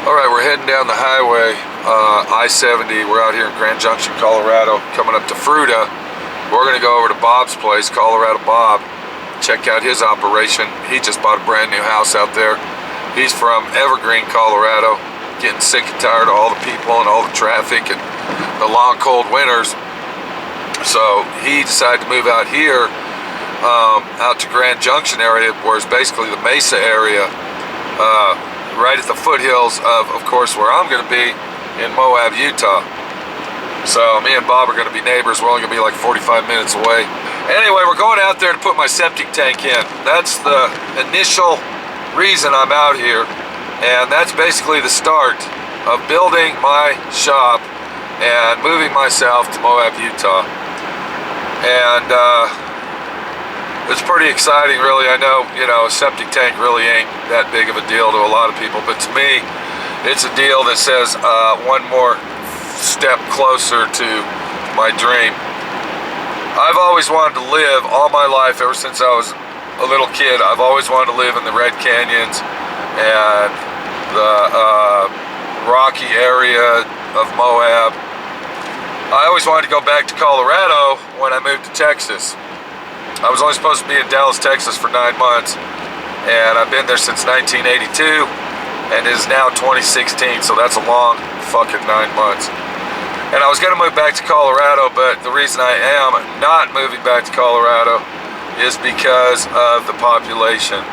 Alright, we're heading down the highway, I-70. We're out here in Grand Junction, Colorado, coming up to Fruita. We're going to go over to Bob's place, Colorado Bob, check out his operation. He just bought a brand new house out there. He's from Evergreen, Colorado, getting sick and tired of all the people and all the traffic and the long, cold winters. So he decided to move out here, out to Grand Junction area, where it's basically the Mesa area, right at the foothills of course, where I'm going to be in Moab, Utah. So me and Bob are going to be neighbors. We're only going to be like 45 minutes away. Anyway, we're going out there to put my septic tank in. That's the initial reason I'm out here, and that's basically the start of building my shop and moving myself to Moab, Utah. And it's pretty exciting, really. I know, a septic tank really ain't that big of a deal to a lot of people, but to me, it's a deal that says one more step closer to my dream. I've always wanted to live all my life, ever since I was a little kid. I've always wanted to live in the Red Canyons and the rocky area of Moab. I always wanted to go back to Colorado when I moved to Texas. I was only supposed to be in Dallas, Texas for 9 months, and I've been there since 1982, and it is now 2016, so that's a long fucking 9 months. And I was going to move back to Colorado, but the reason I am not moving back to Colorado is because of the population.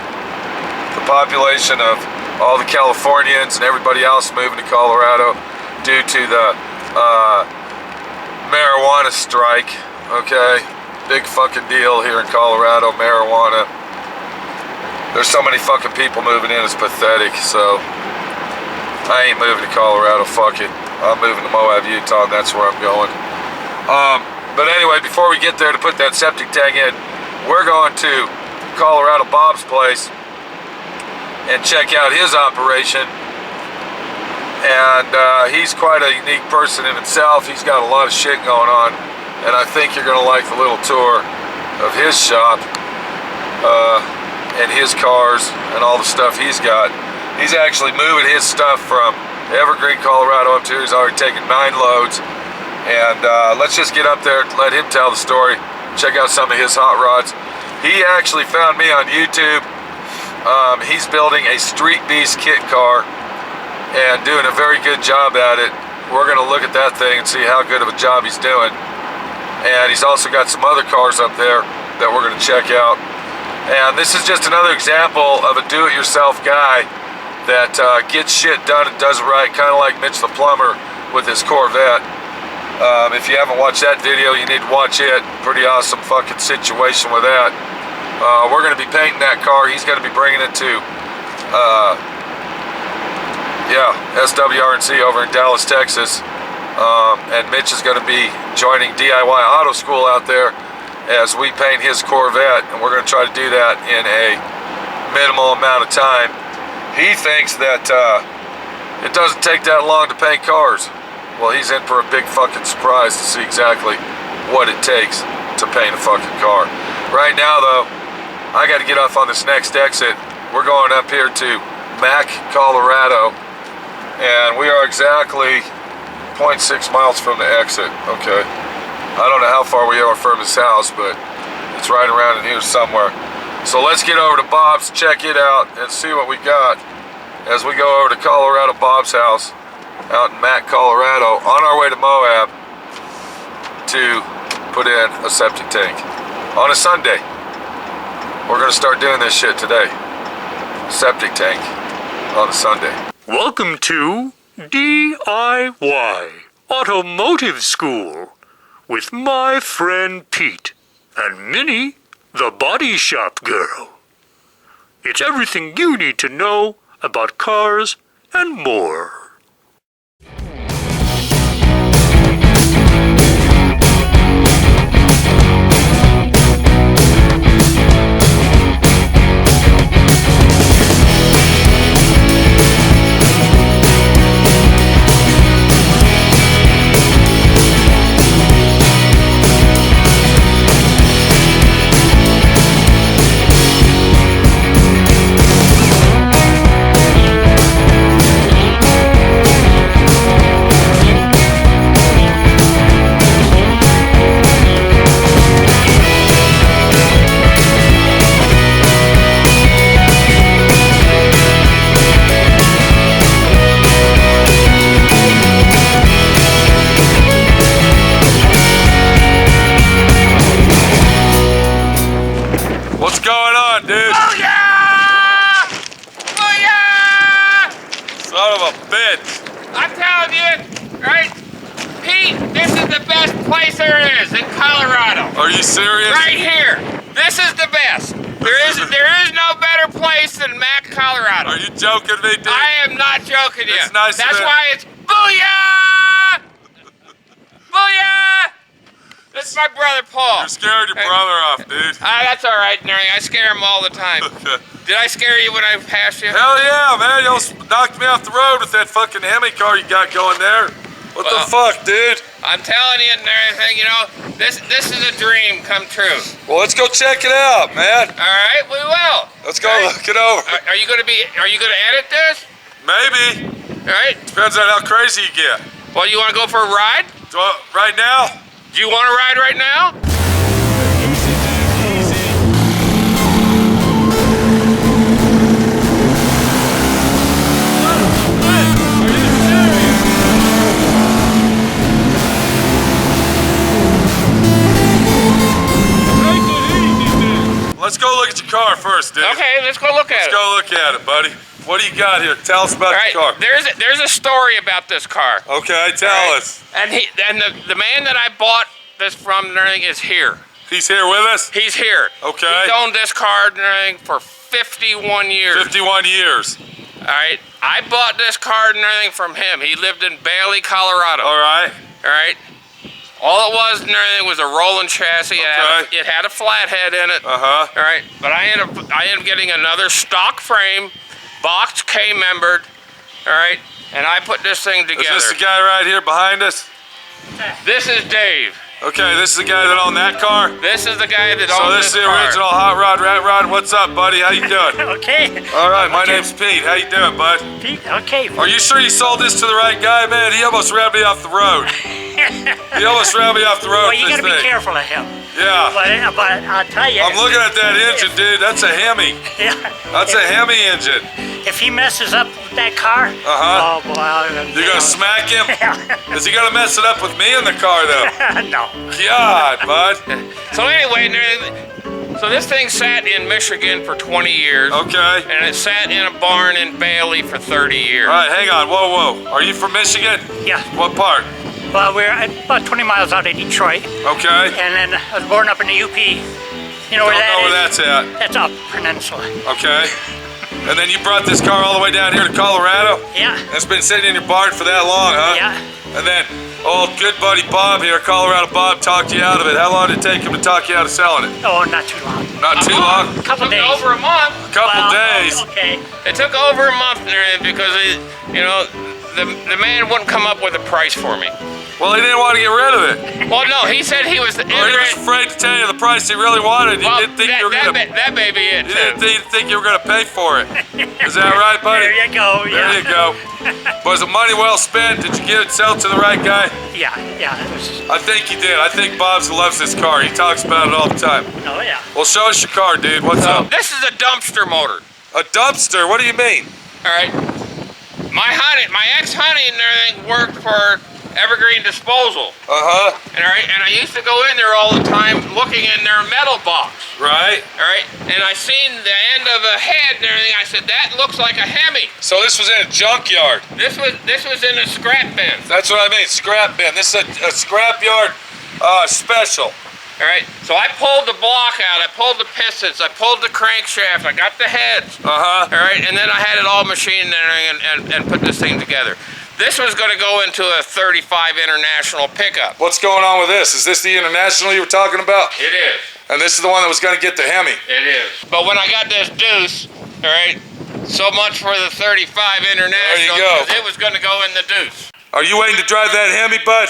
The population of all the Californians and everybody else moving to Colorado due to the marijuana strike, okay? Big fucking deal here in Colorado, marijuana. There's so many fucking people moving in, it's pathetic. So I ain't moving to Colorado, fuck it. I'm moving to Moab, Utah, and that's where I'm going. But anyway, before we get there to put that septic tank in, we're going to Colorado Bob's place and check out his operation. And he's quite a unique person in himself. He's got a lot of shit going on. And I think you're going to like the little tour of his shop and his cars and all the stuff he's got. He's actually moving his stuff from Evergreen, Colorado up to here. He's already taken 9 loads. And let's just get up there and let him tell the story. Check out some of his hot rods. He actually found me on YouTube. He's building a Street Beast kit car and doing a very good job at it. We're going to look at that thing and see how good of a job he's doing. And he's also got some other cars up there that we're going to check out. And this is just another example of a do-it-yourself guy that gets shit done and does it right, kind of like Mitch the plumber with his Corvette. If you haven't watched that video, you need to watch it. Pretty awesome fucking situation with that. We're going to be painting that car. He's going to be bringing it to SWRC over in Dallas, Texas. And Mitch is going to be joining D.I.Y Auto School out there as we paint his Corvette, and we're going to try to do that in a minimal amount of time. He thinks that it doesn't take that long to paint cars. Well, he's in for a big fucking surprise to see exactly what it takes to paint a fucking car. Right now, though, I got to get off on this next exit. We're going up here to Mac, Colorado, and we are exactly 0.6 miles from the exit. Okay, I don't know how far we are from his house, but it's right around in here somewhere. So let's get over to Bob's, check it out, and see what we got as we go over to Colorado Bob's house out in Mac, Colorado, on our way to Moab to put in a septic tank on a Sunday. We're going to start doing this shit today. Septic tank on a Sunday. Welcome to D.I.Y. Automotive School with my friend Pete and Minnie, the body shop girl. It's everything you need to know about cars and more. Son of a bitch. I'm telling you, right? Pete, this is the best place there is in Colorado. Are you serious? Right here. This is the best. There is no better place than Mac, Colorado. Are you joking me, dude? I am not joking you. It's nice That's of it. why it's Booyah! Booyah! This is my brother Paul. You're scaring your brother off, dude. That's all right, Neri. I scare him all the time. Okay. Did I scare you when I passed you? Hell yeah, man. You almost knocked me off the road with that fucking Hemi car you got going there. What the fuck, dude? I'm telling you and everything, you know, this is a dream come true. Well, let's go check it out, man. All right, we will. Let's go All right. look it over. Are you gonna edit this? Maybe. All right. Depends on how crazy you get. Well, you want to go for a ride? Right now? Do you want to ride right now? Let's go look at your car first, dude. Okay, let's go look at it. Let's go look at it, buddy. What do you got here? Tell us about All right, the car. there's a story about this car. Okay, tell All right? us. And the man that I bought this from and everything is here. He's here with us? He's here. Okay. He's owned this car and everything for 51 years. 51 years. All right. I bought this car and everything from him. He lived in Bailey, Colorado. All right. All right. All it was and everything was a rolling chassis. Okay. It had a flathead in it. Uh-huh. All right. But I ended up getting another stock frame, box K-membered. All right. And I put this thing together. Is this the guy right here behind us? This is Dave. Okay, this is the guy that owned that car? This is the guy that So owns this is this the car. original Hot Rod Rat Rod. What's up, buddy? How you doing? Okay. All right, my Okay. name's Pete. How you doing, bud? Pete, okay. Are you sure you sold this to the right guy, man? He almost ran me off the road. He almost ran me off the road Well, you with gotta this be thing. careful of him. Yeah. But I'll tell you. I'm looking at that engine, dude. That's a Hemi. Yeah. That's a Hemi engine. If he messes up with that car, Uh-huh. oh boy. You're gonna smack him? Yeah. Is he gonna mess it up with me in the car, though? No. God, bud. So anyway, so this thing sat in Michigan for 20 years. Okay. And it sat in a barn in Bailey for 30 years. All right, hang on. Whoa, whoa. Are you from Michigan? Yeah. What part? Well, we're about 20 miles out of Detroit, Okay. and then I was born up in the UP. You know where Don't that know is? where that's at. That's up peninsula. Okay. And then you brought this car all the way down here to Colorado? Yeah. It's been sitting in your barn for that long, huh? Yeah. And then old good buddy Bob here, Colorado Bob, talked you out of it. How long did it take him to talk you out of selling it? Oh, not too long. Not too long? A couple It took days. over a month. A couple Well, days. Okay. It took over a month because the man wouldn't come up with a price for me. Well, he didn't want to get rid of it. Well, no, he said he was Or he was afraid to tell you the price he really wanted. He didn't think you were gonna. that may be it You didn't too. think you were gonna pay for it. Is that right, buddy? There you go. There Yeah. you go. Was the money well spent? Did you get it sell to the right guy? Yeah. Yeah. It was. I think you did. I think Bob's loves this car. He talks about it all the time. Oh yeah. Well, show us your car, dude. What's up? This is a dumpster motor. A dumpster? What do you mean? All right. My ex-honey and everything worked for Evergreen Disposal. Uh-huh. And I used to go in there all the time looking in their metal box. Right. All right, and I seen the end of a head and everything. I said, that looks like a Hemi. So this was in a junkyard. This was in a scrap bin. That's what I mean, scrap bin. This is a scrapyard special. All right, so I pulled the block out. I pulled the pistons. I pulled the crankshaft. I got the heads. Uh-huh. All right, and then I had it all machined and put this thing together. This was going to go into a 35 International pickup. What's going on with this? Is this the International you were talking about? It is. And this is the one that was going to get the Hemi. It is. But when I got this deuce, all right, so much for the 35 International. There you go. Because it was going to go in the deuce. Are you waiting to drive that Hemi, bud?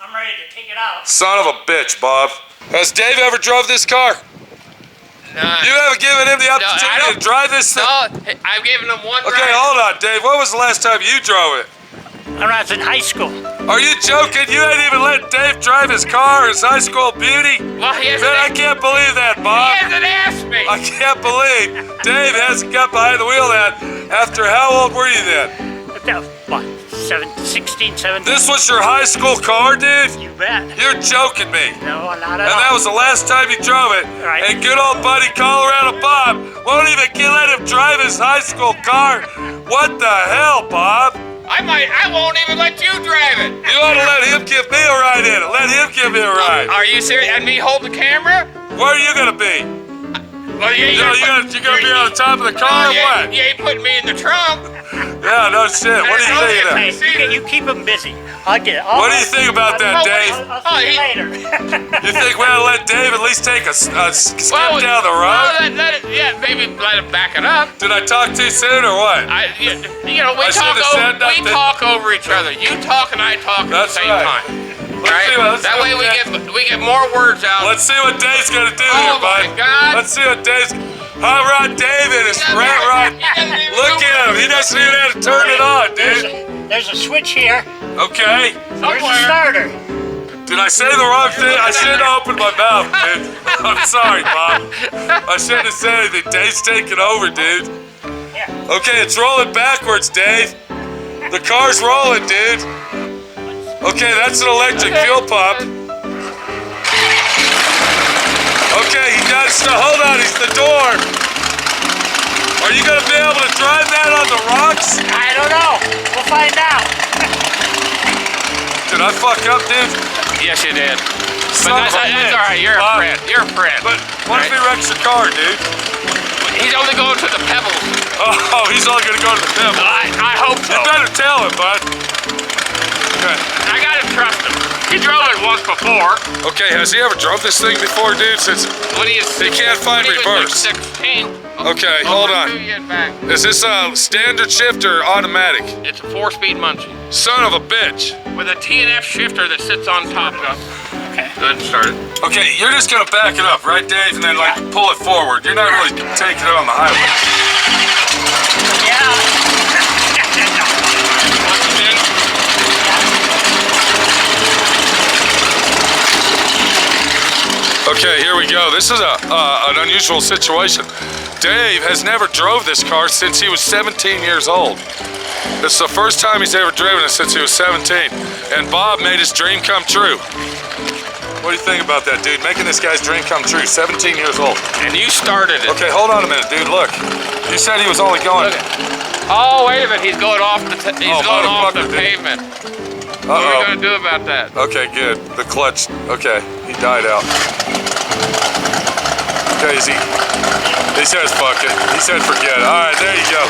I'm ready to take it out. Son of a bitch, Bob. Has Dave ever drove this car? You haven't given him the I opportunity don't- to drive this thing? No, I've given him one Okay, ride. hold on, Dave. When was the last time you drove it? When I was in high school. Are you joking? You hadn't even let Dave drive his car, his high school beauty? Well, he hasn't, Man, I can't believe that, Bob. he hasn't asked me. I can't believe Dave hasn't got behind the wheel then. After how old were you then? What, 16, 17. This was your high school car, dude? You bet. You're joking me. No, not at And that all. was the last time you drove it. Right. And good old buddy Colorado Bob won't even let him drive his high school car. What the hell, Bob? I won't even let you drive it. You ought to let him give me a ride in it. Let him give me a ride. Are you serious? And me hold the camera? Where are you gonna be? Well, yeah, You gonna be on the top of the car or what? You ain't putting me in the trunk. Yeah, no shit. What do you think of that? Hey, you keep him busy. I'll get it. What do you think about that, Dave? I'll see you later. You think we ought to let Dave at least take a skip Well, down the road? Yeah, maybe let him back it up. Did I talk too soon or what? We I should've said nothing. talk over each other. You talk and I talk at That's the same right. time. See what- let's That go way with we get more words out. Let's see what Dave's gonna do Oh here, my bud. God. Let's see what Dave's. Hot Rod David is rat rod. Look at him. He doesn't even have to turn it on, dude. There's a switch here. Okay. Where's the starter? Did I say the wrong thing? I shouldn't have opened my mouth, dude. I'm sorry, Bob. I shouldn't have said anything. Dave's taking over, dude. Yeah. Okay, it's rolling backwards, Dave. The car's rolling, dude. Okay, that's an electric fuel pump. Okay, he does. Hold on, he's the door. Are you gonna be able to drive that on the rocks? I don't know. We'll find out. Did I fuck up, dude? Yes, you did. Son But of a that's bitch. all right. You're a Bob. friend. You're a friend. But what if he wrecks your car, dude? He's only going to the pebbles. Oh, he's only gonna go to the pebble. I hope so. You better tell him, bud. Okay. I gotta trust him. He drove it once before. Okay, has he ever drove this thing before, dude? Since When he can't find when he was reverse. like 16. Okay, hold on. 2 years back. Is this a standard shift or automatic? It's a 4-speed Muncie Son of a bitch. with a T&F shifter that sits on top of it. Okay. Go ahead and start it. Okay, you're just gonna back it up, right, Dave? And then like pull it forward. You're not really taking it on the highway. Yeah. Okay, here we go. This is an unusual situation. Dave has never drove this car since he was 17 years old. This is the first time he's ever driven it since he was 17. And Bob made his dream come true. What do you think about that, dude? Making this guy's dream come true, 17 years old. And you started it. Okay, hold on a minute, dude. Look, you said he was only going. Oh, wait a minute. He's going off the going off the motherfucker, dude. pavement. What are we Uh-oh. gonna do about that? Okay, good. The clutch. Okay, he died out. Okay, he says fuck it. He said forget it. All right, there you go.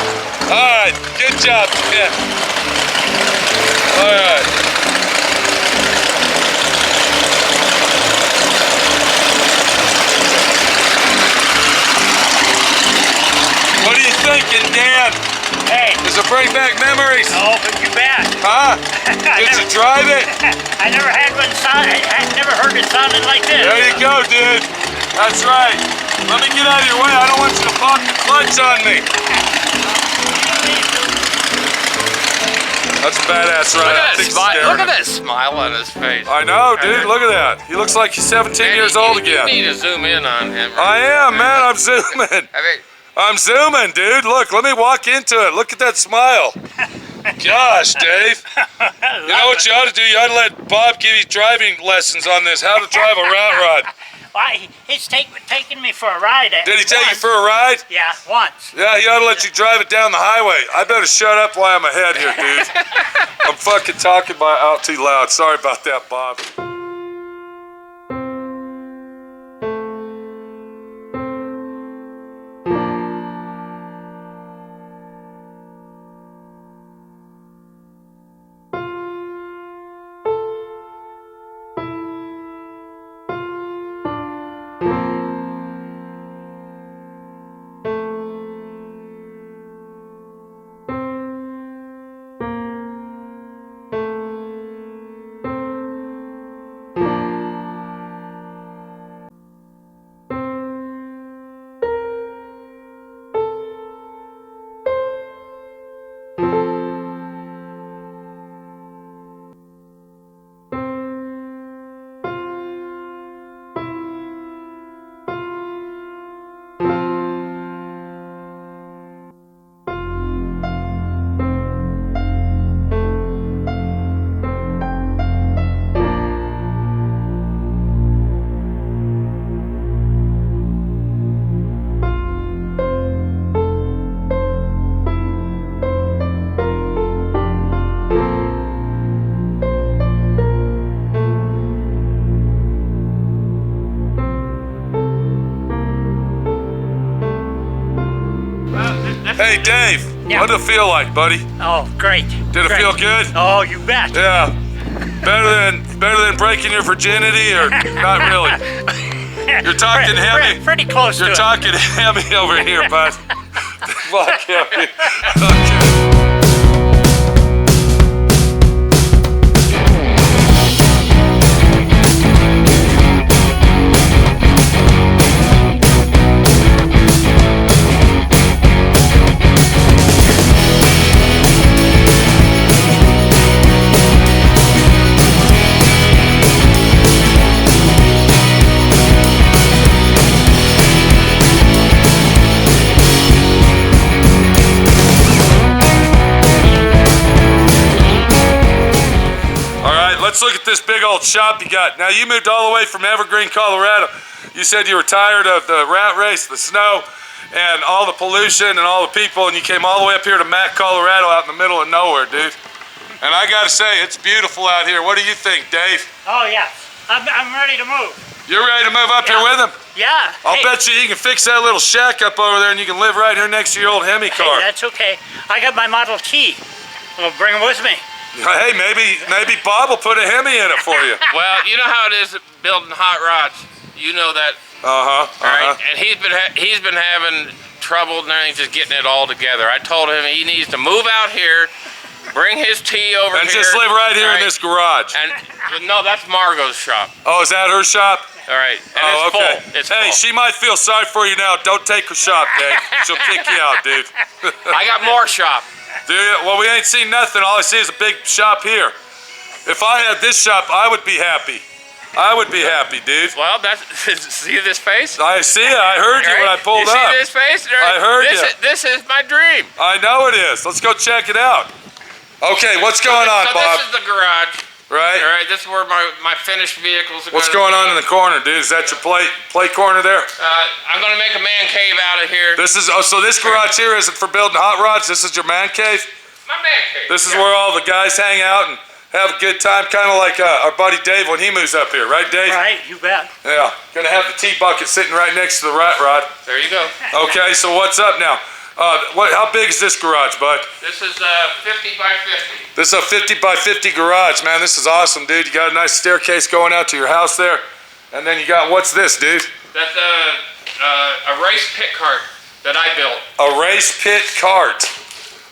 All right, good job. Yeah. All right. What are you thinking, Dan? Hey. Does it bring back memories? Oh, but you bet. Huh? Did you drive it? I never had one sound. I never heard it sounding like this. There you go, dude. That's right. Let me get out of your way. I don't want you to pop the clutch on me. That's a badass ride. I think it's Look at scary. that smile on his face. I know, dude. Look at that. He looks like he's 17 Man, years you old need- again. You need to zoom in on him. I am, man. I'm zooming. I mean, I'm zooming, dude. Look, let me walk into it. Look at that smile. Gosh, Dave. You know what you ought to do? You ought to let Bob give you driving lessons on this, how to drive a rat rod. Why, he's taking me for a ride. Did he take you for a ride? Yeah, once. Yeah, he ought to let you drive it down the highway. I better shut up while I'm ahead here, dude. I'm fucking talking out too loud. Sorry about that, Bob. Hey, Dave. Yeah. What did it feel like, buddy? Oh, great. Did it Great. feel good? Oh, you bet. Yeah. Better than breaking your virginity, or not really? You're talking Hemi. Pretty close to You're it. talking Hemi over here, bud. Fuck Hemi. Okay. Let's look at this big old shop you got. Now, you moved all the way from Evergreen, Colorado. You said you were tired of the rat race, the snow, and all the pollution and all the people, and you came all the way up here to Mac, Colorado, out in the middle of nowhere, dude. And I gotta say, it's beautiful out here. What do you think, Dave? Oh, yeah. I'm ready to move. You're ready to move up here with him? Yeah. I'll bet you can fix that little shack up over there, and you can live right here next to your old Hemi car. Hey, that's okay. I got my Model T. I'll bring it with me. Hey, maybe Bob will put a Hemi in it for you. Well, you know how it is building hot rods. You know that. All right. And he's been having trouble and everything, just getting it all together. I told him he needs to move out here, bring his T over and here. just live right here in this garage. And no, that's Margot's shop. Oh, is that her shop? All right. And Oh, it's okay. full. It's Hey, full. she might feel sorry for you now. Don't take her shop, Dave. She'll kick you out, dude. I got more shop. Do you? Well, we ain't seen nothing. All I see is a big shop here. If I had this shop, I would be happy. I would be happy, dude. Well, see this face? I see it. I heard you when I pulled you up. See this face? I heard you. This is my dream. I know it is. Let's go check it out. Okay, what's going on, so Bob? this is the garage. Right? All right, this is where my finished vehicles are. What's going on in the corner, dude? Is that your play corner there? I'm going to make a man cave out of here. This is so this garage here isn't for building hot rods. This is your man cave. My man cave. This is where all the guys hang out and have a good time, kind of like our buddy Dave when he moves up here, right, Dave? Right, you bet. Yeah. Gonna have the tea bucket sitting right next to the rat rod. There you go. Okay, so what's up now? How big is this garage, bud? This is 50 by 50. This is a 50 by 50 garage, man. This is awesome, dude. You got a nice staircase going out to your house there. And then you got, what's this, dude? That's a race pit cart that I built. A race pit cart.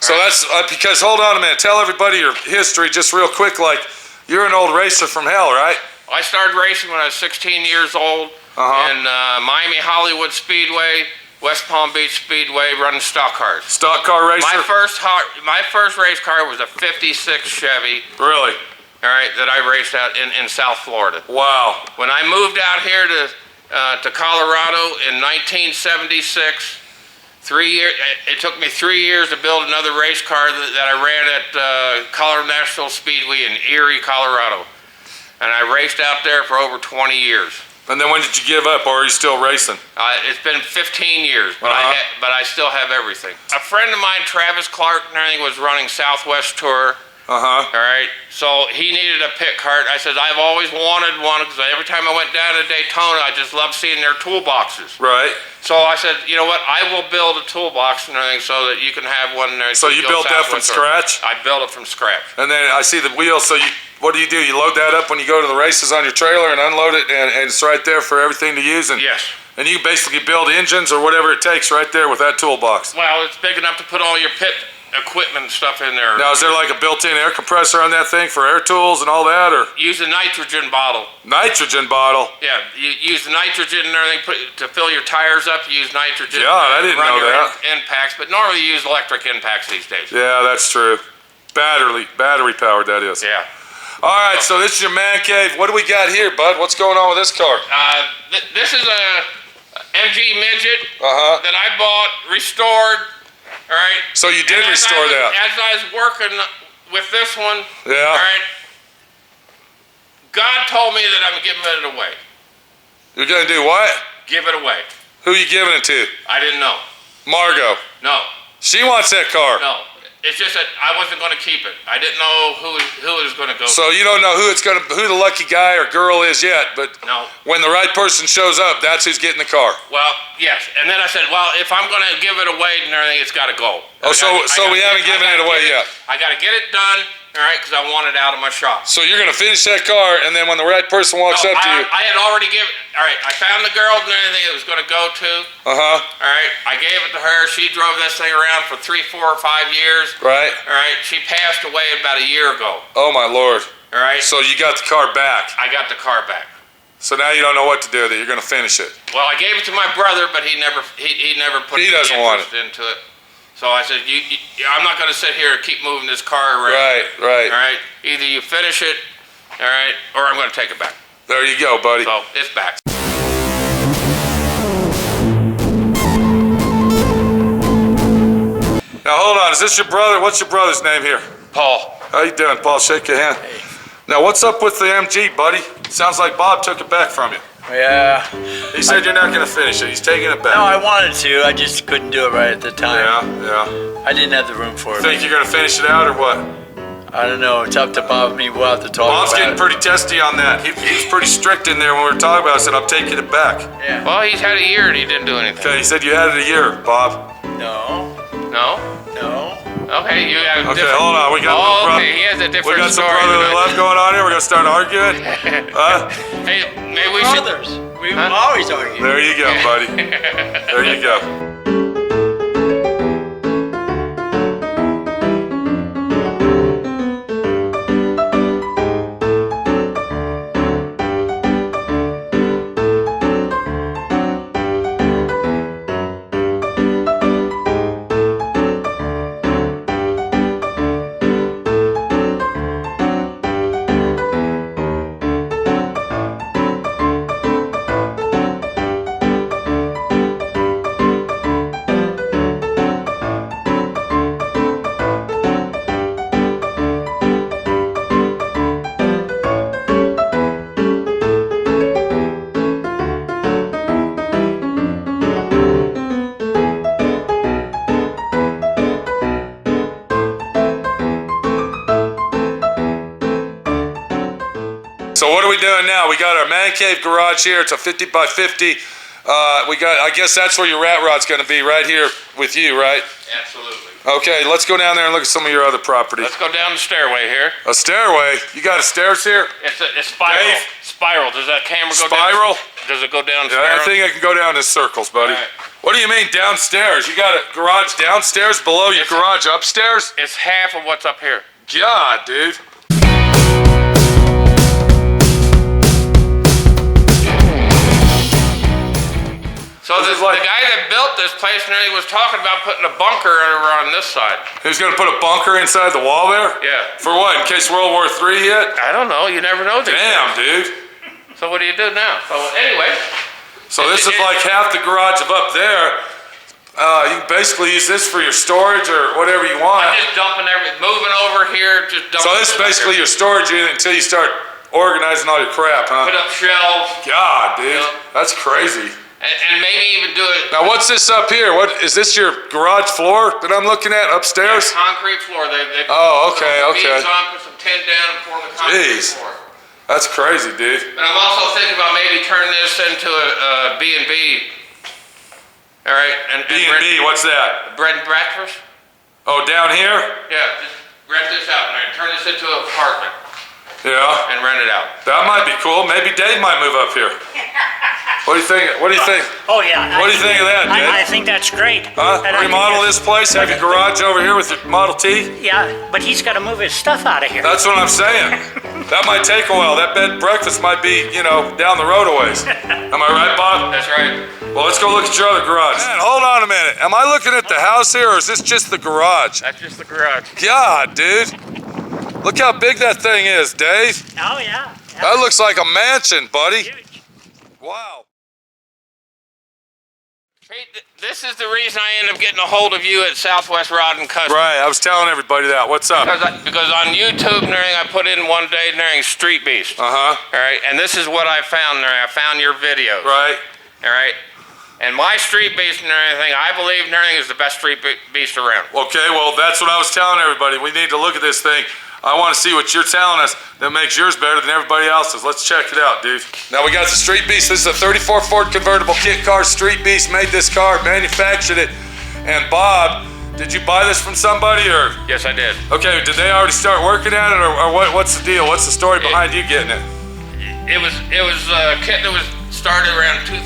So that's, because, hold on a minute. Tell everybody your history just real quick, like, you're an old racer from hell, right? I started racing when I was 16 years old in Miami Hollywood Speedway, West Palm Beach Speedway, running stock cars. Stock car racer? My first race car was a 56 Chevy. Really? All right, that I raced out in South Florida. Wow. When I moved out here to Colorado in 1976, it took me 3 years to build another race car that I ran at Colorado National Speedway in Erie, Colorado. And I raced out there for over 20 years. And then when did you give up, or are you still racing? It's been 15 years, but I still have everything. A friend of mine, Travis Clark, was running Southwest Tour. All right, so he needed a pit cart. I said, I've always wanted one, because every time I went down to Daytona, I just loved seeing their toolboxes. Right. So I said, you know what, I will build a toolbox and everything so that you can have one there. So you built that from scratch? I built it from scratch. And then I see the wheels, so what do? You load that up when you go to the races on your trailer and unload it, and it's right there for everything to use? And, yes. And you basically build engines or whatever it takes right there with that toolbox? Well, it's big enough to put all your pit equipment and stuff in there. Now, is there like a built-in air compressor on that thing for air tools and all that, or? Use a nitrogen bottle. Nitrogen bottle? Yeah, you use the nitrogen and everything to fill your tires up. You use nitrogen. Yeah, I didn't know that. Impacts, but normally you use electric impacts these days. Yeah, that's true. Battery powered, that is. Yeah. All right, so this is your man cave. What do we got here, bud? What's going on with this car? This is a MG Midget that I bought, restored. All right. So you did restore that. As I was working with this one, yeah. All right, God told me that I'm giving it away. You're going to do what? Give it away. Who are you giving it to? I didn't know. Margot. No. She wants that car. No. It's just that I wasn't going to keep it. I didn't know who it was going to go to. So you don't know who the lucky guy or girl is yet, but no. When the right person shows up, that's who's getting the car. Well, yes. And then I said, well, if I'm going to give it away and everything, it's got to go. Oh, so we haven't given it away yet. I got to get it done, all right, because I want it out of my shop. So you're gonna finish that car, and then when the right person walks up to you. I had already given. All right, I found the girl and everything it was going to go to. Uh-huh. All right, I gave it to her. She drove this thing around for 3, 4, or 5 years. Right. All right, she passed away about a year ago. Oh my Lord. All right. So you got the car back. I got the car back. So now you don't know what to do with it. You're gonna finish it. Well, I gave it to my brother, but he never put He doesn't want it into it. So I said, I'm not going to sit here and keep moving this car around. Right. All right. Either you finish it, all right, or I'm going to take it back. There you go, buddy. So it's back. Now hold on. Is this your brother? What's your brother's name here? Paul. How you doing, Paul? Shake your hand. Hey. Now what's up with the MG, buddy? Sounds like Bob took it back from you. Yeah. He said you're not going to finish it. He's taking it back. No, I wanted to. I just couldn't do it right at the time. Yeah. I didn't have the room for it. Think you're going to finish it out or what? I don't know. It's up to Bob and me. We'll have to talk Bob's about getting it. pretty testy on that. He was pretty strict in there when we were talking about it. I said, I'm taking it back. Yeah. Well, he's had a year and he didn't do anything. Okay, he said you had it a year, Bob. No. No? No. Okay, you have a Okay, different... hold on. We got okay, he has a different we got some story brotherly love going on here. We're going to start arguing. Hey, maybe we should... Brothers. We've always argued. There you go, buddy. There you go. So what are we doing now? We got our man cave garage here. It's a 50 by 50. I guess that's where your rat rod's going to be, right here with you, right? Absolutely. Okay, let's go down there and look at some of your other property. Let's go down the stairway here. A stairway? You got a stairs here? It's spiral. Dave? Spiral. Does that camera go Spiral? down? Does it go down Yeah, I think I can go down in circles, buddy. All right. What do you mean downstairs? You got a garage downstairs below your garage upstairs? It's half of what's up here. God, dude. So the guy that built this place and he was talking about putting a bunker over on this side. He's going to put a bunker inside the wall there? Yeah. For what? In case World War III hit? I don't know. You never know these Damn, things. dude. So what do you do now? So anyway. So this is like half the garage of up there. You can basically use this for your storage or whatever you want. I'm just dumping everything, moving over here, just dumping. So this is basically your storage unit until you start organizing all your crap, huh? Put up shelves. God, dude. Yeah. That's crazy. And maybe even do it. Now what's this up here? What is this, your garage floor that I'm looking at upstairs? Concrete floor. They Oh, okay, put okay. beams on, put some tin down, and pour the concrete Jeez. floor. That's crazy, dude. And I'm also thinking about maybe turning this into a B&B. All right. And B&B, what's that? Bread and breakfast. Oh, down here? Yeah, just rent this out and turn this into an apartment Yeah. and rent it out. That might be cool. Maybe Dave might move up here. What do you think? What do you think? Oh, yeah. What do you think of that, Dave? I think that's great. Huh? And I think Remodel that's- this place, have your garage over here with your Model T? Yeah, but he's got to move his stuff out of here. That's what I'm saying. That might take a while. That bed and breakfast might be, down the road a ways. Am I right, Bob? That's right. Well, let's go look at your other garage. Man, hold on a minute. Am I looking at the house here, or is this just the garage? That's just the garage. God, dude. Look how big that thing is, Dave. Oh, yeah. That looks like a mansion, buddy. Huge. Wow. Pete, this is the reason I ended up getting a hold of you at Southwest Rod and Custom. Right, I was telling everybody that. What's up? Because on YouTube and everything, I put in one day and everything, Street Beast. Uh-huh. All right, and this is what I found there. I found your videos. Right. All right. And my Street Beast and everything, I believe and everything is the best Street Beast around. Okay, well, that's what I was telling everybody. We need to look at this thing. I want to see what you're telling us that makes yours better than everybody else's. Let's check it out, dude. Now we got the Street Beast. This is a 34 Ford convertible kit car. Street Beast made this car, manufactured it, and Bob Did you buy this from somebody or? Yes, I did. Okay, did they already start working at it or what's the deal? What's the story behind you getting it? It was a kit that was started around 2000.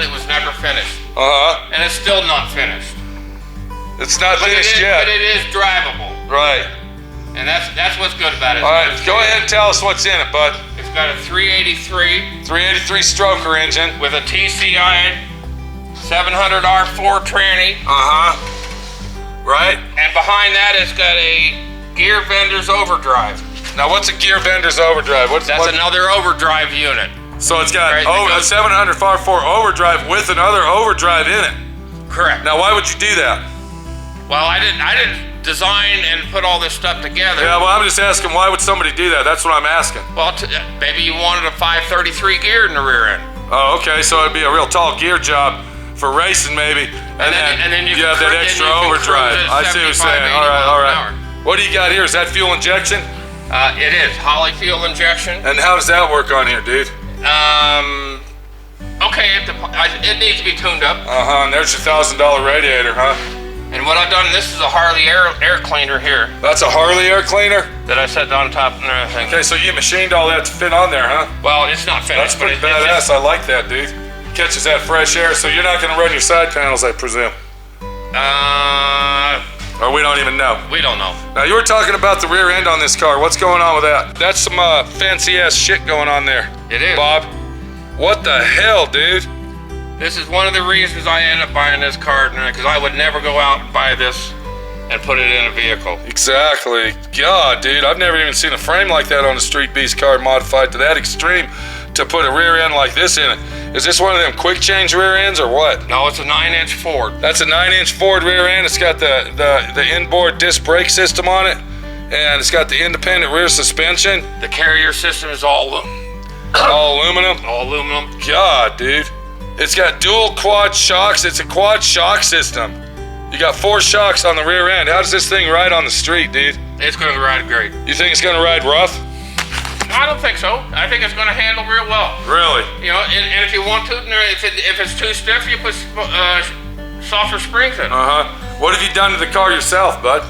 It was never finished. Uh-huh. And it's still not finished. It's not finished yet. But it is drivable. Right. And that's what's good about it. All right, go ahead and tell us what's in it, bud. It's got a 383 stroker engine. with a TCI 700 R4 tranny. Uh-huh. Right. And behind that, it's got a gear vendor's overdrive. Now, what's a gear vendor's overdrive? That's another overdrive unit. So it's got Right, a 700 R4 overdrive with another overdrive in it. Correct. Now, why would you do that? Well, I didn't design and put all this stuff together. Yeah, well, I'm just asking, why would somebody do that? That's what I'm asking. Well, maybe you wanted a 533 gear in the rear end. Oh, okay, so it'd be a real tall gear job for racing, maybe. And then you have that extra overdrive. I see what you're saying. All right. What do you got here? Is that fuel injection? It is Holly fuel injection. And how does that work on here, dude? Okay, it needs to be tuned up. Uh-huh, and there's your $1,000 radiator, huh? And what I've done, this is a Harley air cleaner here That's a Harley air cleaner? that I set on top and everything. Okay, so you machined all that to fit on there, huh? Well, it's not That's finished. pretty but badass. I like that, dude. Catches that fresh air, so you're not gonna run your side panels, I presume. Or we don't even know. We don't know. Now, you were talking about the rear end on this car. What's going on with that? That's some fancy-ass shit going on there. It is. Bob. What the hell, dude? This is one of the reasons I ended up buying this car, because I would never go out and buy this and put it in a vehicle. Exactly. God, dude, I've never even seen a frame like that on a street beast car modified to that extreme to put a rear end like this in it. Is this one of them quick change rear ends or what? No, it's a 9-inch Ford. That's a 9-inch Ford rear end. It's got the inboard disc brake system on it, and it's got the independent rear suspension. The carrier system is all Aluminum. all aluminum. God, dude. It's got dual quad shocks. It's a quad shock system. You got 4 shocks on the rear end. How does this thing ride on the street, dude? It's going to ride great. You think it's gonna ride rough? I don't think so. I think it's going to handle real well. Really? You know, and if you want to, if it's too stiff, you put softer springs in it. Uh-huh. What have you done to the car yourself, bud?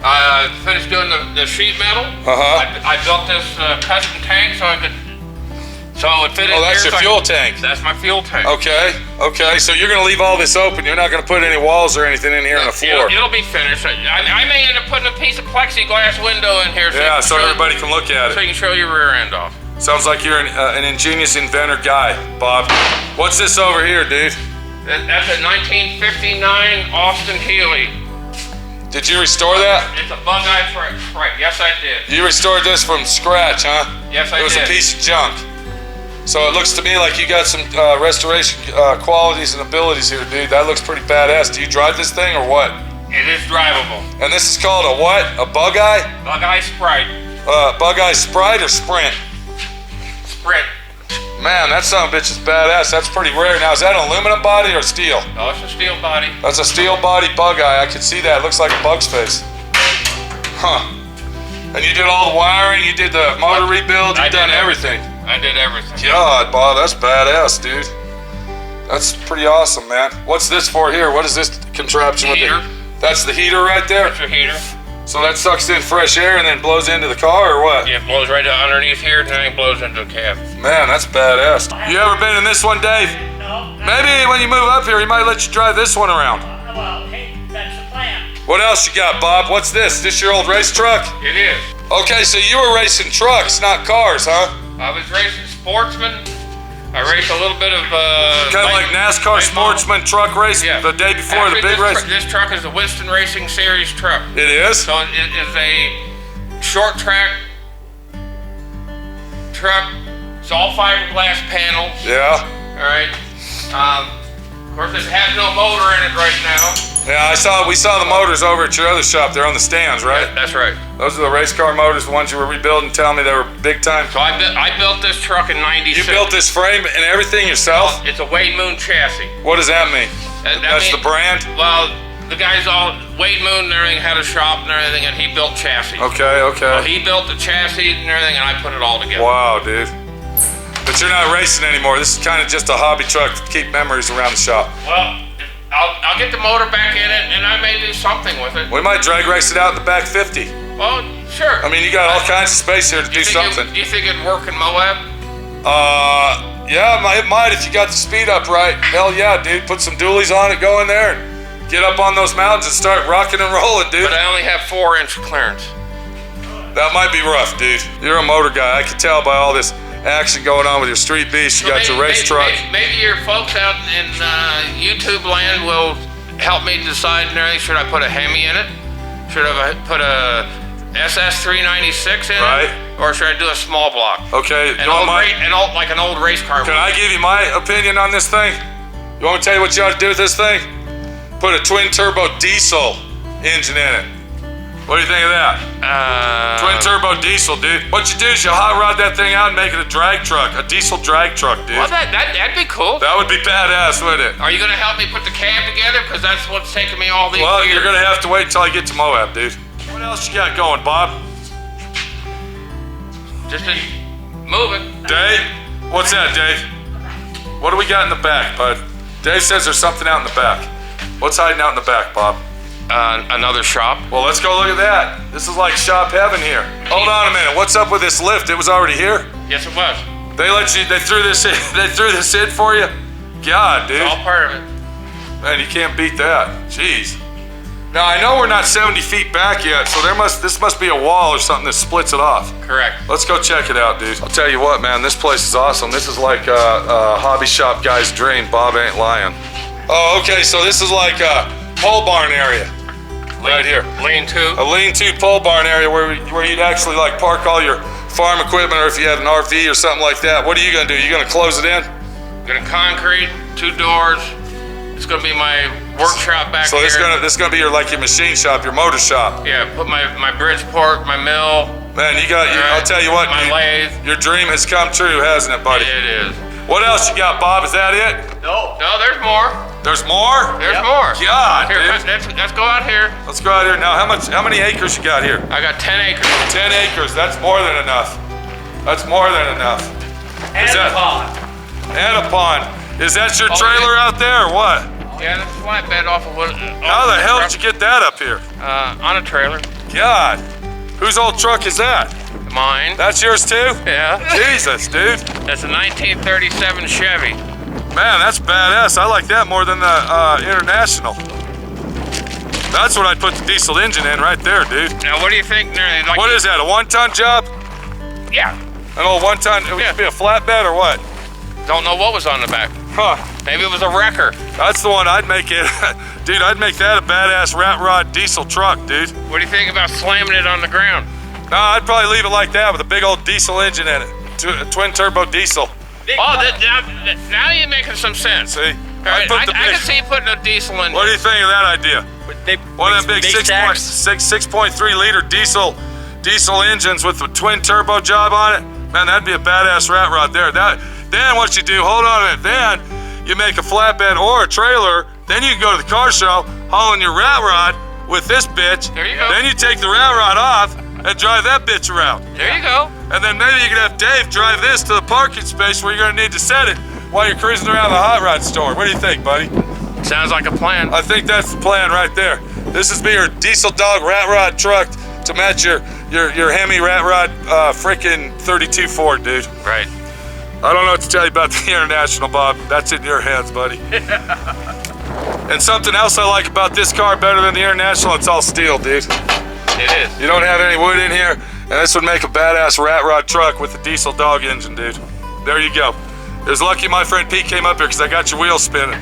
I finished doing the sheet metal. Uh-huh. I built this custom tank so it would fit in here. Oh, that's your fuel tank. That's my fuel tank. Okay, so you're gonna leave all this open. You're not gonna put any walls or anything in here on the floor. It'll be finished. I may end up putting a piece of plexiglass window in here So everybody can look at so it. you can show your rear end off. Sounds like you're an ingenious inventor guy, Bob. What's this over here, dude? That's a 1959 Austin Healey. Did you restore that? It's a bug-eye Sprite. Yes, I did. You restored this from scratch, huh? Yes, I It did. was a piece of junk. So it looks to me like you got some restoration qualities and abilities here, dude. That looks pretty badass. Do you drive this thing or what? It is drivable. And this is called a what? A bug-eye? Bug-eye Sprite. Bug-eye Sprite or Sprint? Sprint. Man, that son of a bitch is badass. That's pretty rare. Now, is that an aluminum body or steel? Oh, it's a steel body. That's a steel body bug-eye. I can see that. It looks like a bug's face. Huh. And you did all the wiring, you did the motor rebuild, you've done everything. I did everything. God, Bob, that's badass, dude. That's pretty awesome, man. What's this for here? What is this contraption? Heater. That's the heater right there? That's your heater. So that sucks in fresh air and then blows into the car or what? Yeah, it blows right underneath here and then it blows into the cab. Man, that's badass. You ever been in this one, Dave? No. Maybe when you move up here, he might let you drive this one around. Well, okay, that's the plan. What else you got, Bob? What's this? This your old race truck? It is. Okay, so you were racing trucks, not cars, huh? I was racing sportsman. I raced a little bit of Kind of like NASCAR sportsman truck race Yeah. the day before the big race? This truck is a Winston Racing Series truck. It is? So it is a short track truck. It's all fiberglass panels. Yeah. All right. Of course, it has no motor in it right now. Yeah, we saw the motors over at your other shop. They're on the stands, right? Yeah, that's right. Those are the race car motors, the ones you were rebuilding, telling me they were big time. So I built this truck in '96. You built this frame and everything yourself? It's a Wade Moon chassis. What does that mean? That That's means- the brand? Well, the guys Wade Moon and everything had a shop and everything, and he built chassis. Okay. So he built the chassis and everything, and I put it all together. Wow, dude. But you're not racing anymore. This is kind of just a hobby truck to keep memories around the shop. Well, I'll get the motor back in it, and I may do something with it. We might drag race it out in the back 50. Well, sure. I mean, you got all kinds of space here to do something. Do you think it'd work in Moab? Yeah, it might if you got the speed up right. Hell yeah, dude. Put some dualies on it, go in there, and get up on those mountains and start rocking and rolling, dude. But I only have 4-inch clearance. That might be rough, dude. You're a motor guy. I can tell by all this action going on with your street beast. You got your race truck. Maybe your folks out in YouTube land will help me decide. Should I put a Hemi in it? Should I put a SS 396 in right. it? Or should I do a small block? Okay. Like an old race car. Can I give you my opinion on this thing? You want me to tell you what you ought to do with this thing? Put a twin turbo diesel engine in it. What do you think of that? Twin turbo diesel, dude. What you do is you hot rod that thing out and make it a drag truck, a diesel drag truck, dude. Well, that'd be cool. That would be badass, wouldn't it? Are you gonna help me put the cab together? Because that's what's taking me all these years. Well, you're gonna have to wait until I get to Moab, dude. What else you got going, Bob? Just moving. Dave? What's that, Dave? What do we got in the back, bud? Dave says there's something out in the back. What's hiding out in the back, Bob? Another shop. Well, let's go look at that. This is like shop heaven here. Hold on a minute. What's up with this lift? It was already here. Yes, it was. They threw this in. They threw this in for you. God, dude. It's all part of it. Man, you can't beat that. Jeez. Now I know we're not 70 feet back yet, so this must be a wall or something that splits it off. Correct. Let's go check it out, dude. I'll tell you what, man. This place is awesome. This is like a hobby shop guy's dream. Bob ain't lying. Oh, okay. So this is like a pole barn area. Right here. Lean-to. A lean-to pole barn area where you'd actually like park all your farm equipment, or if you had an RV or something like that. What are you gonna do? You gonna close it in? Gonna concrete, 2 doors. It's gonna be my workshop back so here. So this gonna be your machine shop, your motor shop. Yeah, put my Bridgeport, my mill. Man, I'll tell you what, my lathe. Your dream has come true, hasn't it, buddy? It is. What else you got, Bob? Is that it? No, there's more. There's more? There's more. God, here, dude. Let's go out here. Let's go out here. Now, how many acres you got here? I got 10 acres. 10 acres. That's more than enough. That's more than enough. And a pond. And a pond. Is that your trailer out there or what? Yeah, that's a flatbed off of what. How the hell did you get that up here? On a trailer. God. Whose old truck is that? Mine. That's yours too? Yeah. Jesus, dude. That's a 1937 Chevy. Man, that's badass. I like that more than the International. That's what I'd put the diesel engine in right there, dude. Now, what do you think? Like, what is that, a 1-ton job? Yeah. An old 1-ton, it would be a flatbed or what? Don't know what was on the back. Huh. Maybe it was a wrecker. That's the one I'd make it. Dude, I'd make that a badass rat rod diesel truck, dude. What do you think about slamming it on the ground? No, I'd probably leave it like that with a big old diesel engine in it. A twin turbo diesel. Now you're making some sense. See? Right, I can see you putting a diesel in. What do you think of that idea? One of them big 6.3 liter diesel engines with a twin turbo job on it. Man, that'd be a badass rat rod there. Then what you do, hold on a minute, then you make a flatbed or a trailer, then you can go to the car show, hauling your rat rod with this bitch. There you go. Then you take the rat rod off and drive that bitch around. There you go. And then maybe you could have Dave drive this to the parking space where you're gonna need to set it while you're cruising around the hot rod store. What do you think, buddy? Sounds like a plan. I think that's the plan right there. This is your diesel dog rat rod truck to match your Hemi rat rod freaking 32 Ford, dude. Right. I don't know what to tell you about the International, Bob. That's in your hands, buddy. And something else I like about this car better than the International, it's all steel, dude. It is. You don't have any wood in here, and this would make a badass rat rod truck with a diesel dog engine, dude. There you go. It was lucky my friend Pete came up here because I got your wheels spinning.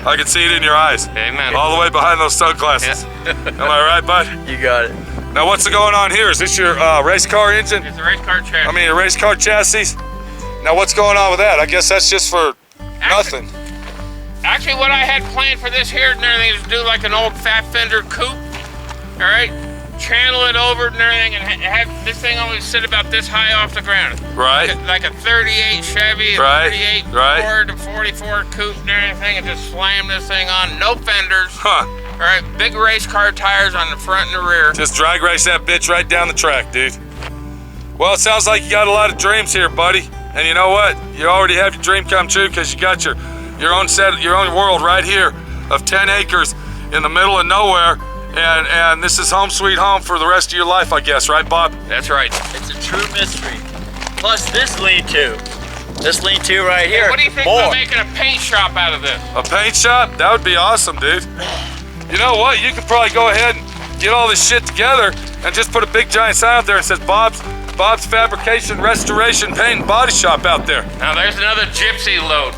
I can see it in your eyes. Amen. All the way behind those sunglasses. Yeah. Am I right, bud? You got it. Now what's going on here? Is this your race car engine? It's a race car chassis. I mean, a race car chassis? Now what's going on with that? I guess that's just for nothing. Actually, what I had planned for this here and everything is to do like an old fat fender coupe. All right? Channel it over and everything and have this thing only sit about this high off the ground. Right. Like a 38 Chevy, a Right. 38 Right. Ford, a 44 coupe and everything, and just slam this thing on. No fenders. Huh. All right, big race car tires on the front and the rear. Just drag race that bitch right down the track, dude. Well, it sounds like you got a lot of dreams here, buddy. And you know what? You already have your dream come true because you got your own world right here of 10 acres in the middle of nowhere, and this is home sweet home for the rest of your life, I guess, right, Bob? That's right. It's a true mystery. Plus this lean-to. This lean-to right here. What do you think about making a paint shop out of this? A paint shop? That would be awesome, dude. You know what? You could probably go ahead and get all this shit together and just put a big giant sign out there that says Bob's Fabrication, Restoration, Paint, and Body Shop out there. Now there's another gypsy load.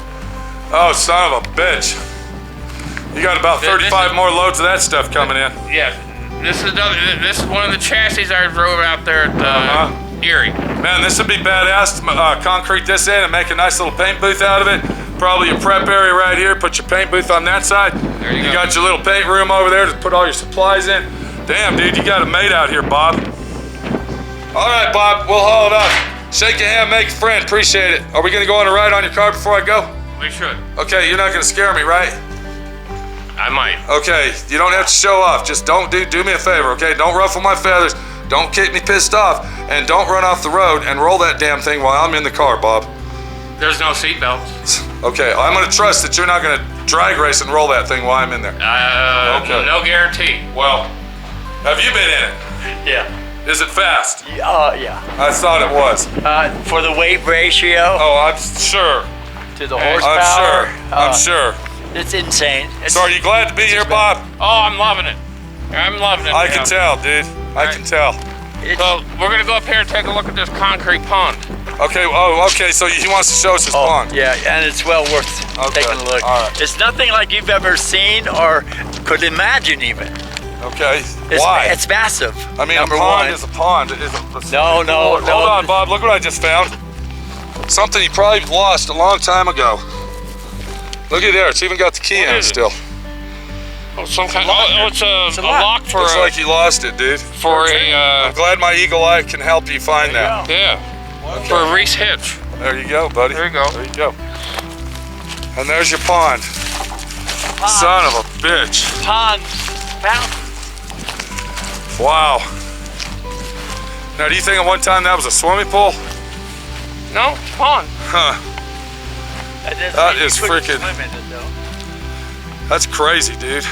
Oh, son of a bitch. You got about 35 more loads of that stuff coming in. Yeah, this is one of the chassis I drove out there at Erie. Man, this would be badass to concrete this in and make a nice little paint booth out of it. Probably your prep area right here. Put your paint booth on that side. There you go. Got your little paint room over there to put all your supplies in. Damn, dude, you got it made out here, Bob. All right, Bob, we'll haul it up. Shake your hand, make a friend. Appreciate it. Are we gonna go on a ride on your car before I go? We should. Okay, you're not gonna scare me, right? I might. Okay, you don't have to show off. Just do me a favor, okay? Don't ruffle my feathers. Don't get me pissed off, and don't run off the road and roll that damn thing while I'm in the car, Bob. There's no seatbelts. Okay, I'm gonna trust that you're not gonna drag race and roll that thing while I'm in there. Okay. No guarantee. Well, have you been in it? Yeah. Is it fast? Yeah. I thought it was. For the weight ratio Oh, I'm sure. to the horsepower. I'm sure. It's insane. So are you glad to be here, Bob? Oh, I'm loving it. I'm loving it. I can tell, dude. I can tell. So we're gonna go up here and take a look at this concrete pond. Okay, okay, so he wants to show us his pond. Yeah, and it's well worth taking a look. All right. It's nothing like you've ever seen or could imagine even. Okay, why? It's massive. I mean, number a pond one. is a pond. It isn't. No. Hold on, Bob. Look what I just found. Something you probably lost a long time ago. Look at there. It's even got the key in it still. Oh, some kind. Oh, it's a lock for. Looks like you lost it, dude. For a. I'm glad my eagle eye can help you find that. Yeah. For a Reese hitch. There you go, buddy. There you go. There you go. And there's your pond. Son of a bitch. Pond fountain. Wow. Now, do you think at one time that was a swimming pool? No, it's a pond. Huh. That is freaking. That's crazy, dude.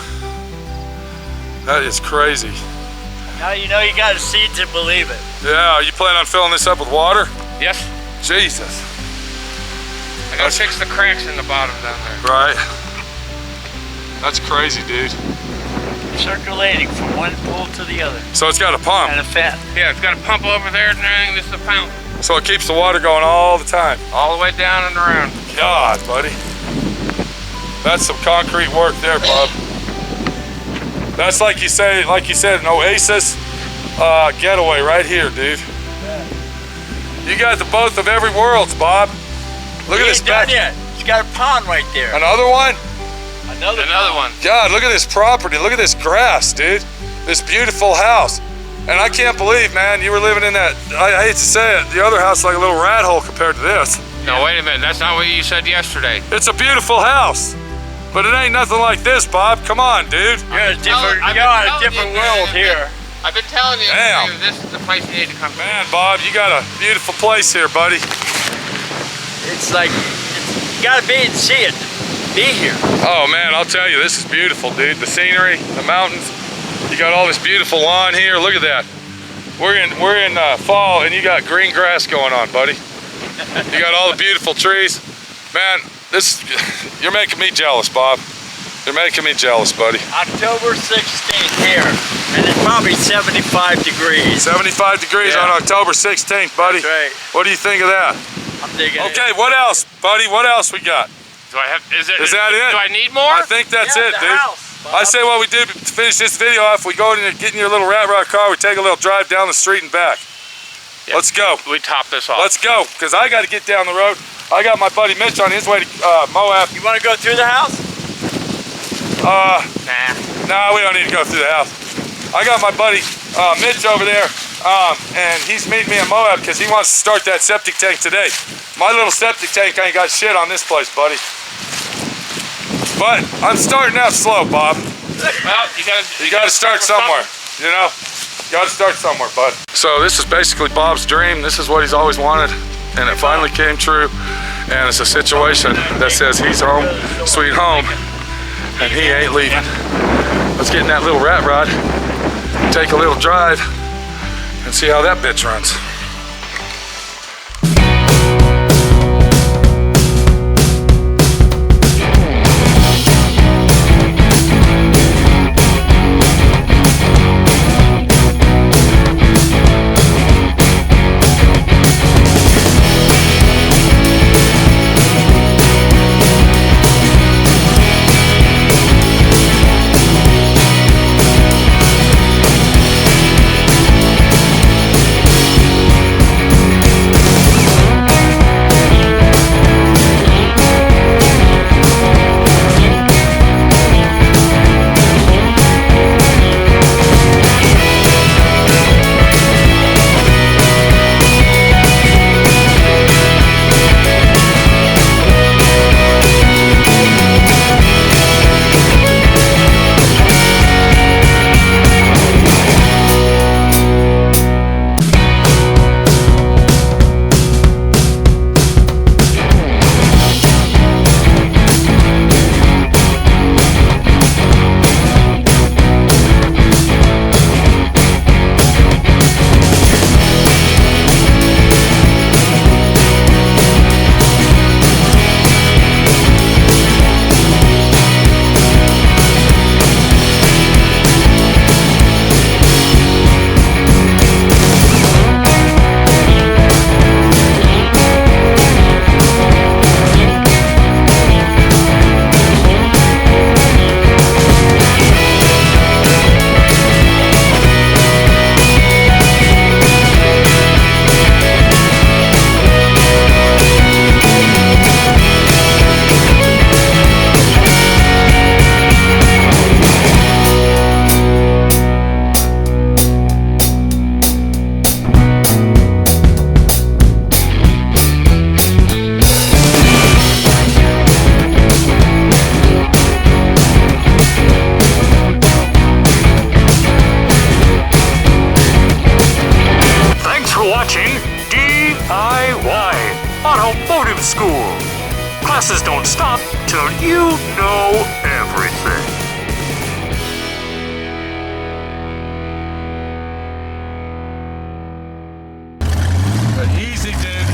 That is crazy. Now you know you got to see to believe it. Yeah, are you planning on filling this up with water? Yes. Jesus. I gotta fix the cracks in the bottom down there. Right. That's crazy, dude. Circulating from one pool to the other. So it's got a pump. And a fan. Yeah, it's got a pump over there and everything. This is a fountain. So it keeps the water going all the time. All the way down and around. God, buddy. That's some concrete work there, Bob. That's like you said, an oasis getaway right here, dude. You got the both of every worlds, Bob. Look at this back. It's got a pond right there. Another one? Another one. God, look at this property. Look at this grass, dude. This beautiful house. And I can't believe, man, you were living in that, I hate to say it, the other house like a little rat hole compared to this. No, wait a minute. That's not what you said yesterday. It's a beautiful house. But it ain't nothing like this, Bob. Come on, dude. You're on a different world here. I've been telling you, Damn. this is the place you need to come to. Man, Bob, you got a beautiful place here, buddy. It's like, you gotta be and see it. Be here. Oh man, I'll tell you, this is beautiful, dude. The scenery, the mountains. You got all this beautiful lawn here. Look at that. We're in fall, and you got green grass going on, buddy. You got all the beautiful trees. Man, you're making me jealous, Bob. You're making me jealous, buddy. October 16th here, and it's probably 75 degrees. 75 degrees on October 16th, buddy. That's right. What do you think of that? I'm digging it. Okay, what else, buddy? What else we got? Do I have? Is that it? Do I need more? I think that's it, dude. House, I say what we do to finish this video off, we go in and get in your little rat rod car, we take a little drive down the street and back. Yeah. Let's go. We top this off. Let's go, because I got to get down the road. I got my buddy Mitch on his way to Moab. You want to go through the house? Nah, we don't need to go through the house. I got my buddy Mitch over there, and he's meeting me in Moab because he wants to start that septic tank today. My little septic tank ain't got shit on this place, buddy. But I'm starting out slow, Bob. Well, you gotta start somewhere, you know? You gotta start somewhere, bud. So this is basically Bob's dream. This is what he's always wanted, and it finally came true. And it's a situation that says he's home, sweet home. and he ain't leaving. Let's get in that little rat rod, take a little drive, and see how that bitch runs. Watching D.I.Y. Automotive School. Classes don't stop till you know everything. Easy, dude.